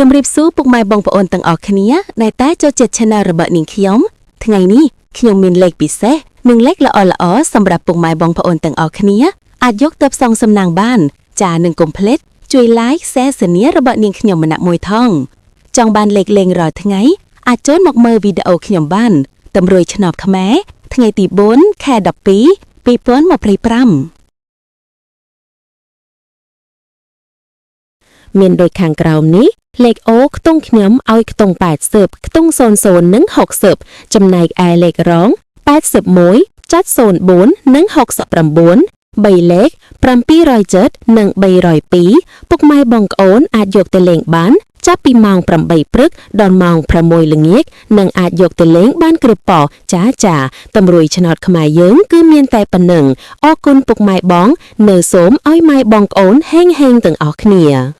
ជំរាបសួរពុកម៉ែបងប្អូនទាំងអស់គ្នាដែលតែចូលចិត្ត Channel របស់នាងខ្ញុំថ្ងៃនេះខ្ញុំមានលេខពិសេសនិងលេខល្អៗសម្រាប់ពុកម៉ែបងប្អូនទាំងអស់គ្នាអាចយកទៅផ្សងសំណាងបានចានឹងកុំភ្លេចជួយ Like Share សញ្ញារបស់នាងខ្ញុំម្នាក់មួយថងចង់បានលេខលេងរាល់ថ្ងៃអាចចូលមកមើលវីដេអូខ្ញុំបានតម្រួយឆ្នោតខ្មែរថ្ងៃទី4ខែ12 2025មានដូចខាងក្រោមនេះលេខអូខ្ទង់ខ្ញុំឲ្យខ្ទង់80ខ្ទង់00និង60ចំណែកឯលេខរង81 704និង69 3លេខ707និង302ពុកម៉ែបងប្អូនអាចយកទៅលេងបានចាប់ពីម៉ោង8ព្រឹកដល់ម៉ោង6ល្ងាចនិងអាចយកទៅលេងបានគ្រប់ប៉ចាតម្រួយឆ្នោតខ្មែរយើងគឺមានតែប៉ុណ្ណឹងអរគុណពុកម៉ែបងនៅសូមឲ្យម៉ែបងប្អូនហេងទាំងអស់គ្នា